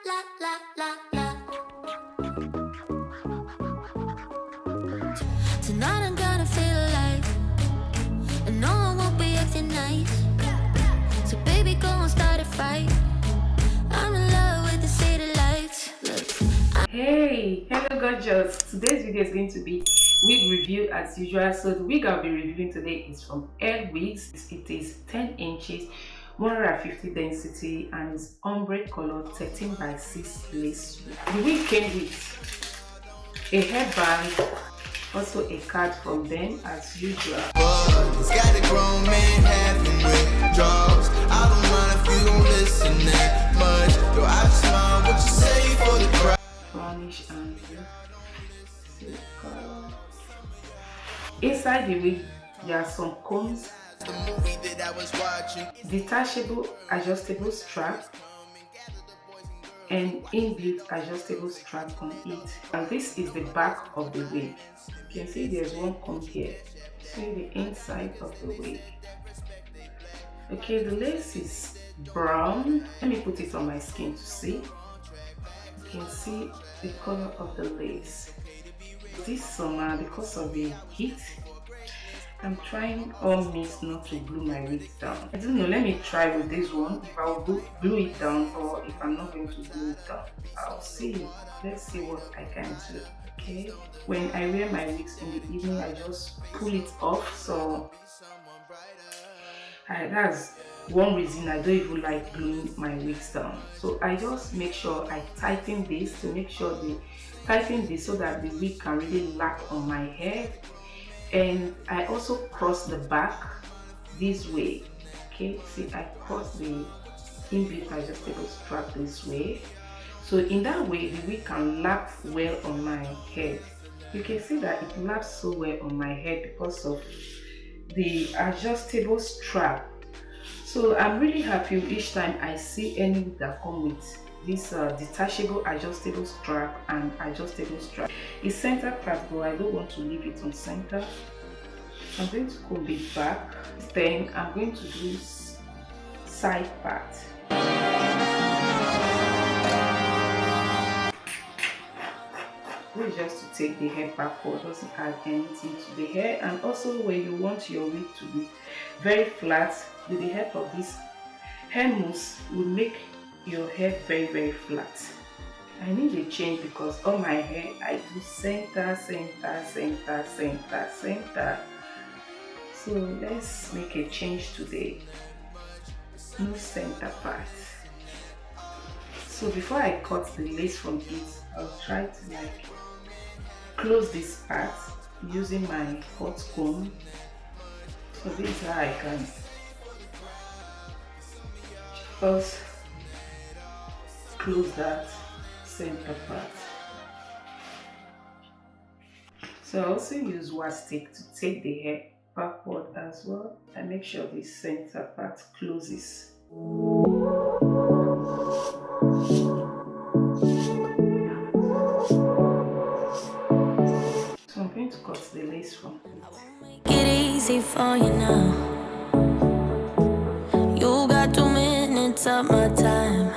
Tonight I'm gonna feel alive, and no one won't be acting nice. So baby, go and start a fight. I'm in love with the city lights. Hey, hello gorgeous. Today's video is going to be wig review as usual. So the wig I'll be reviewing today is from Lwigs. It is 10 inches, 150 density, and is ombre color, 13 by 6 lace. The wig came with a hairband, also a card from them as usual. It's got a grown man having withdrawals. I don't mind if you don't listen that much. Yo, I just mind what you say for the crowd. Brownish and silk. Inside the wig there are some combs, The movie that I was watching. detachable adjustable strap, and inbuilt adjustable strap on it. And this is the back of the wig. You can see there's one comb here. See the inside of the wig. Okay, the lace is brown. Let me put it on my skin to see. You can see the color of the lace. This summer, because of the heat, I'm trying all means not to glue my wig down. I don't know, let me try with this one if I will glue it down or if I'm not going to glue it down. I'll see. Let's see what I can do. Okay, when I wear my wigs in the evening, I just pull it off. So that's one reason I don't even like gluing my wigs down. So I just make sure I tighten this to make sure tighten this so that the wig can really lock on my head. And I also cross the back this way. Okay, see, I cross the inbuilt adjustable strap this way. So in that way, the wig can lap well on my head. You can see that it laps so well on my head because of the adjustable strap. So I'm really happy each time I see any wig that come with this detachable adjustable strap and adjustable strap. It's center part, but I don't want to leave it on center. I'm going to comb it back. Then I'm going to do side part. This is just to take the hair backward, doesn't add anything to the hair. And also when you want your wig to be very flat, with the help of this hair mousse will make your hair very flat. I need a change because on my hair I do center. So let's make a change today. No center part. So before I cut the lace from it, I'll try to like close this part using my hot comb. So this is how I can first close that center part. So I also use wax stick to take the hair backward as well and make sure the center part closes. So I'm going to cut the lace from it. Make it easy for you now. You got 2 minutes of my time,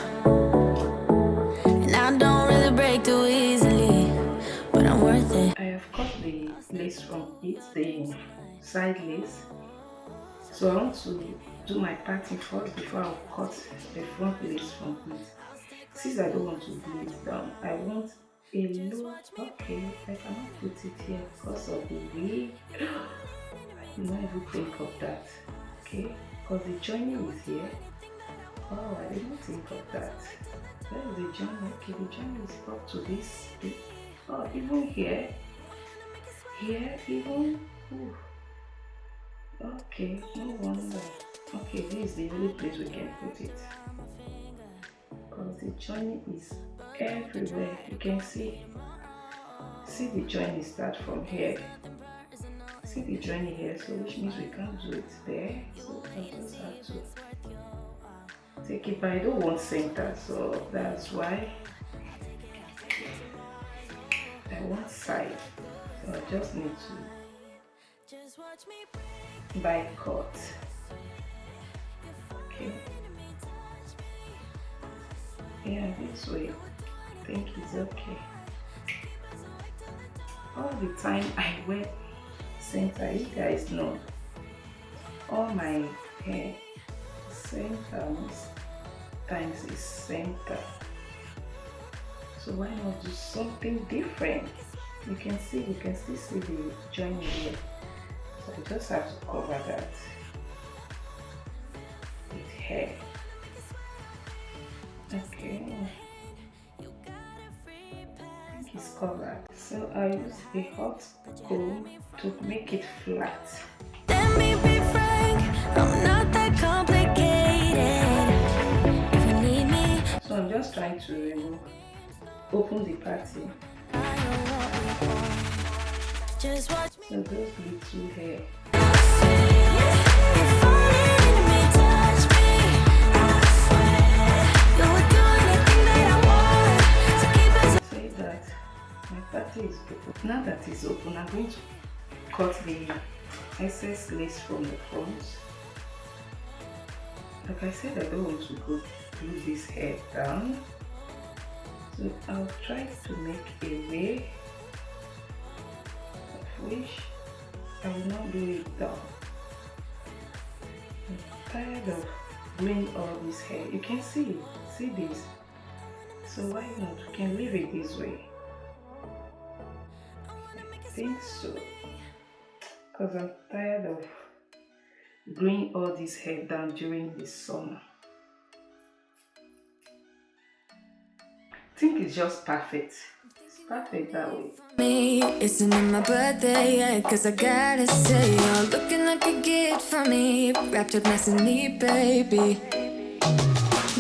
and I don't really break too easily, but I'm worth it. I have cut the lace from it, the side lace. So I want to do my parting first before I cut the front lace from it. Since I don't want to glue it down, I want a low. Okay, I cannot put it here because of the wig. You don't even think of that. Okay, because the joining is here. Oh, I didn't think of that. Where is the joining? Okay, the joining is up to this. Oh, even here. Here, even. Ooh. Okay, no wonder. Okay, this is the only place we can put it. Because the joining is everywhere. You can see the joining start from here. See the joining here, so which means we can't do it there. So I just have to take it, but I don't want center, so that's why I want side. So I just need to by cut. Okay. Yeah, this way I think it's okay. All the time I wear center, you guys know all my hair center most times is center. So why not do something different? You can still see the joint here. So I just have to cover that with hair. Okay. I think it's covered. So I use a hot comb to make it flat. Let me be frank, I'm not that complicated. If you need me, So I'm just trying to open the party. I know what we want. Just watch me. So those little hair. You're falling me, touch me. I swear you'll do anything that I want. So keep it. Say that my party is open. Now that it's open, I'm going to cut the excess lace from the front. Like I said, I don't want to glue this hair down. So I'll try to make a way of which I will not glue it down. I'm tired of gluing all this hair. You can see this. So why not? We can leave it this way. I think so. Because I'm tired of gluing all this hair down during the summer. I think it's just perfect. It's perfect that way. Me, isn't it my birthday yet? Cause I gotta say, you're looking like a gift for me. Wrapped up nice and neat, baby.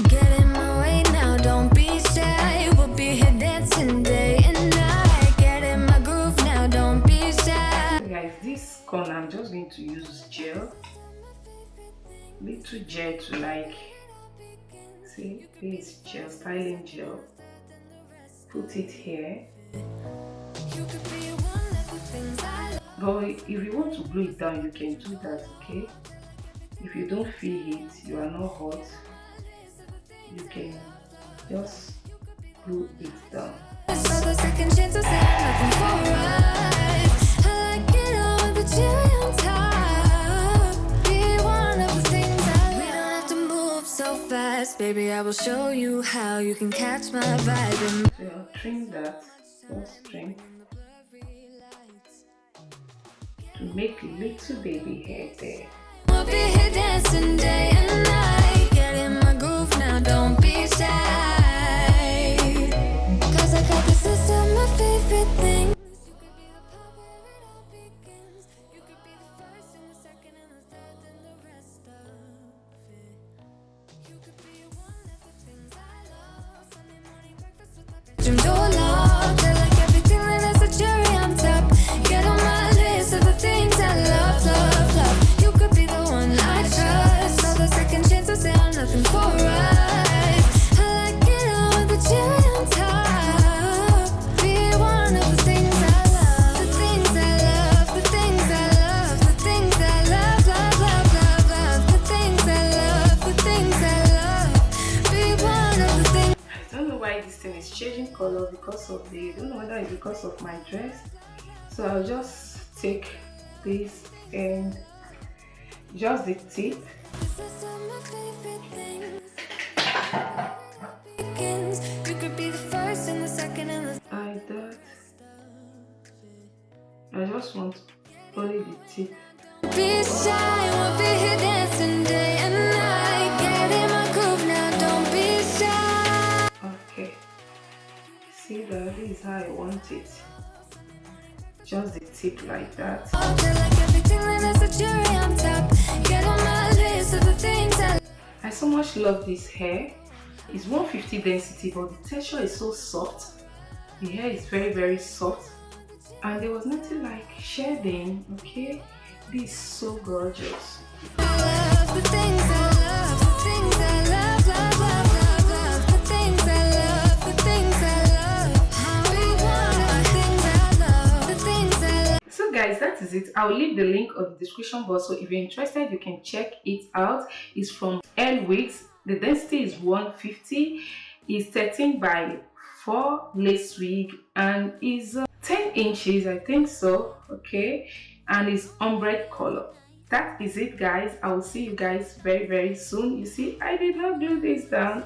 Get in my way now, don't be shy. We'll be here dancing day and night. Get in my groove now, don't be shy. So guys, this corner I'm just going to use gel. Little gel to like, see, this gel, styling gel. Put it here. You could be one of the things I love. But if you want to glue it down, you can do that, okay? If you don't feel it, you are not hot, you can just glue it down. So the second chances have nothing for us. I like it all with the cherry on top. Be one of the things I love. We don't have to move so fast, baby. I will show you how you can catch my vibe. So I'll trim that, just trim to make little baby hair there. We'll be here dancing day and night. Get in my groove now, don't be shy. Cause I got this list of my favorite things. You could be the part where it all begins. You could be the first and the second and the third and the rest of it. You could be one of the things I love. Sunday morning breakfast with my bedroom door locked. I like everything that has a cherry on top. Get on my list of the things I love, love, love. You could be the one I trust. All the second chances, they are nothing for us. I like it all with the cherry on top. Be one of the things I love. The things I love, the things I love, the things I love, love, love, love, love. The things I love, the things I love. Be one of the things. I don't know why this thing is changing color because of I don't know whether it's because of my dress. So I'll just take this and just the tip. This is all my favorite things. Begins. You could be the first and the second and the Like that. I just want only the tip. be shy. We'll be here dancing day and night. Get in my groove now, don't be shy. Okay. See that this is how I want it. Just the tip like that. I like everything that has a cherry on top. Get on my list of the things I I so much love this hair. It's 150 density, but the texture is so soft. The hair is very, very soft. And there was nothing like shedding, okay? This is so gorgeous. love, the things I love, the things I love, love, love, love, love. The things I love, the things I love. How we want the things I love, the things I love. So guys, that is it. I'll leave the link on the description box, so if you're interested you can check it out. It's from Lwigs. The density is 150 Is 13 by 4 lace wig and is 10 inches, I think so. Okay, and it's ombre color. That is it, guys. I will see you guys very soon. You see, I did not glue this down.